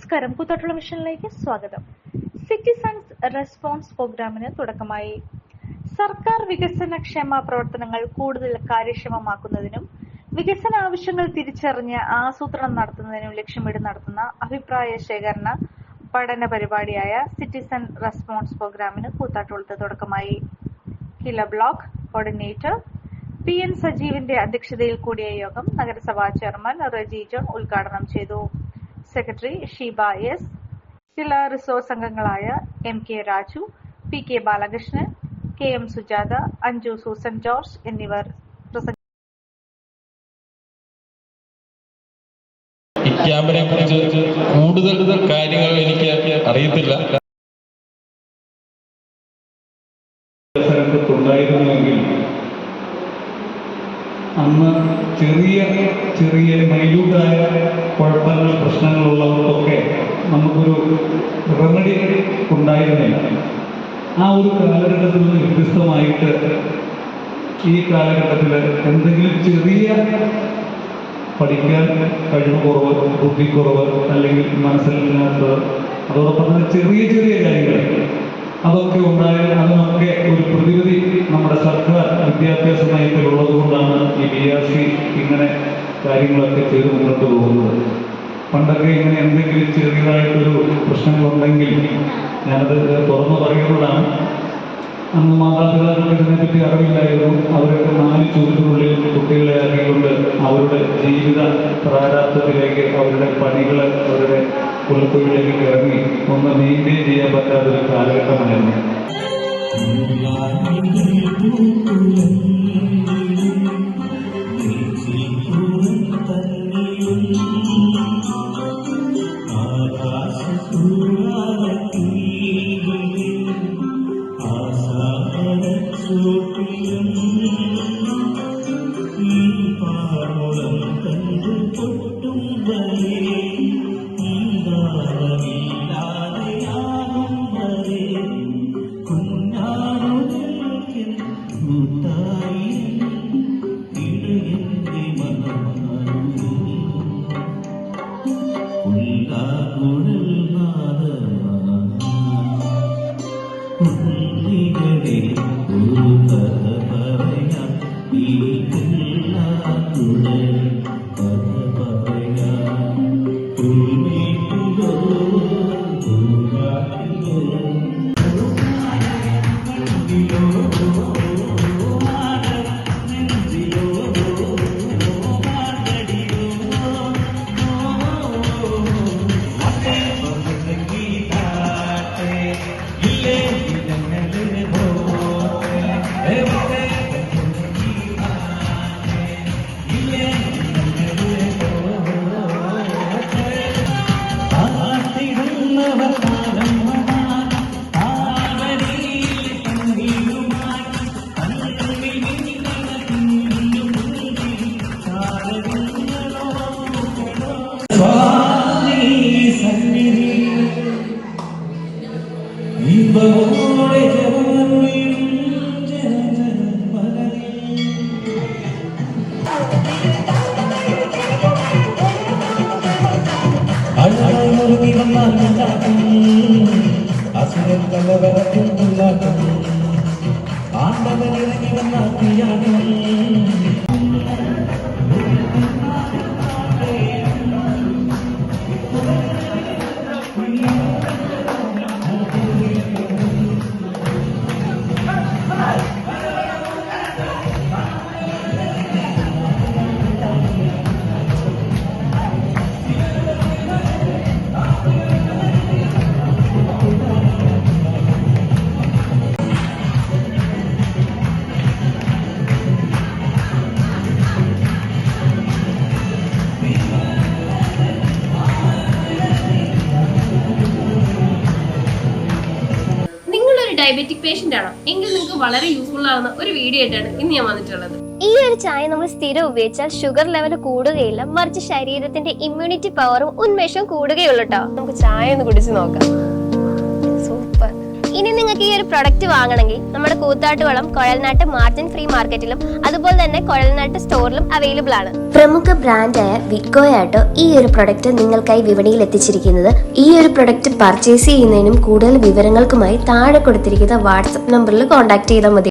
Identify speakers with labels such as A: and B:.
A: നമസ്കാരം, കൂത്താട്ടുള്ള മിഷനിലേക്ക് സ്വാഗതം. Citizens response പ്രോഗ്രാമിന് തുടക്കമായി. സർക്കാർ വികസന ക്ഷേമ പ്രവർത്തനങ്ങൾ കൂടുതൽ കാര്യക്ഷമമാക്കുന്നതിനും വികസന ആവശ്യങ്ങൾ തിരിച്ചറിഞ്ഞ് ആസൂത്രണം നടത്തുന്നതിനും ലക്ഷ്യമിട്ട് നടത്തുന്ന അഭിപ്രായ ശേഖരണ പഠന പരിപാടിയായ സിറ്റിസൺ റെസ്പോൺസ് പ്രോഗ്രാമിന് കൂത്താട്ടുളത്ത് തുടക്കമായി. കില ബ്ലോക്ക് കോർഡിനേറ്റർ PN സജീവിന്റെ അധ്യക്ഷതയിൽ കൂടിയ യോഗം നഗരസഭാ ചെയർമാൻ റെജി ജോൺ ഉദ്ഘാടനം ചെയ്തു. സെക്രട്ടറി ഷീബ എസ്, ചില റിസോഴ്സ് അംഗങ്ങളായ MK Raju, PK Balakrishnan, KM Sujatha, Anju Susan George എന്നിവർ പ്രസംഗിച്ചു.
B: ഈ ക്യാമ്പിനെ കുറിച്ച് കൂടുതൽ കാര്യങ്ങൾ എനിക്ക് അറിയത്തില്ല.
C: ായിരുന്നുവെങ്കിൽ അന്ന് ചെറിയ മൈന്യൂട്ടായ കുഴപ്പങ്ങൾ പ്രശ്നങ്ങളുള്ളവർക്കൊക്കെ നമുക്കൊരു റെമഡി ഉണ്ടായിരുന്നില്ല. ആ ഒരു കാലഘട്ടത്തിൽ നിന്ന് വ്യത്യസ്തമായിട്ട് ഈ കാലഘട്ടത്തിൽ എന്തെങ്കിലും ചെറിയ പഠിക്കാൻ കഴിവ് കുറവ്, ബുദ്ധിക്കുറവ്, അല്ലെങ്കിൽ മനസ്സിലാകാത്തത്, അതോടൊപ്പം തന്നെ ചെറിയ കാര്യങ്ങൾ അതൊക്കെ ഉണ്ടായാൽ അതിനൊക്കെ ഒരു പ്രതിവിധി നമ്മുടെ സർക്കാർ വിദ്യാഭ്യാസ നയത്തിലുള്ളത് കൊണ്ടാണ് ഈ BRC ഇങ്ങനെ കാര്യങ്ങളൊക്കെ ചെയ്ത് മുന്നോട്ട് പോകുന്നത്. പണ്ടൊക്കെ ഇങ്ങനെ എന്തെങ്കിലും ചെറിയതായിട്ടൊരു പ്രശ്നങ്ങളുണ്ടെങ്കിൽ ഞാനത് തുറന്നു പറയുന്നതാണ്. അന്ന് മാതാപിതാക്കൾക്ക് ഇതിനെപ്പറ്റി അറിവില്ലായിരുന്നു. അവരൊക്കെ 4 ചുവടിനുള്ളിൽ കുട്ടികളെ ആക്കിക്കൊണ്ട് അവരുടെ ജീവിത പ്രാരാബ്ധത്തിലേക്ക്, അവരുടെ പണികൾ, അവരുടെ കുലത്തൊഴിലേക്ക് ഇറങ്ങി ഒന്ന് മെയിൻറ്റെയിൻ ചെയ്യാൻ പറ്റാത്തൊരു കാലഘട്ടമായിരുന്നു.
D: ഡയബറ്റിക് പേഷ്യന്റ് ആണോ എങ്കിൽ നിങ്ങൾക്ക് വളരെ യൂസ്ഫുൾ ആവുന്ന ഒരു വീഡിയോ ആയിട്ടാണ് ഇന്ന് ഞാൻ വന്നിട്ടുള്ളത്.
E: ഈ ഒരു ചായ നമ്മൾ സ്ഥിരം ഉപയോഗിച്ചാൽ ഷുഗർ ലെവൽ കൂടുകയില്ല, മറിച്ച് ശരീരത്തിന്റെ ഇമ്മ്യൂണിറ്റി പവറും ഉന്മേഷവും കൂടുകയുള്ളൂ കേട്ടോ. നമുക്ക് ചായ ഒന്ന് കുടിച്ച് നോക്കാം. സൂപ്പർ. ഇനി നിങ്ങൾക്ക് ഈ ഒരു പ്രൊഡക്റ്റ് വാങ്ങണമെങ്കിൽ നമ്മുടെ കൂത്താട്ടുകുളം കുഴൽനാട്ട് മാർജിൻ ഫ്രീ മാർക്കറ്റിലും അതുപോലെ തന്നെ കുഴൽനാട്ട് സ്റ്റോറിലും അവൈലബിൾ ആണ്.
F: പ്രമുഖ ബ്രാൻഡായ വിക്കോയാട്ടോ ഈ ഒരു പ്രൊഡക്റ്റ് നിങ്ങൾക്കായി വിപണിയിൽ എത്തിച്ചിരിക്കുന്നത്. ഈ ഒരു പ്രൊഡക്റ്റ് പർച്ചേസ് ചെയ്യുന്നതിനും കൂടുതൽ വിവരങ്ങൾക്കുമായി താഴെ കൊടുത്തിരിക്കുന്ന വാട്സ്ആപ്പ് നമ്പറിൽ കോൺടാക്ട് ചെയ്താൽ മതി.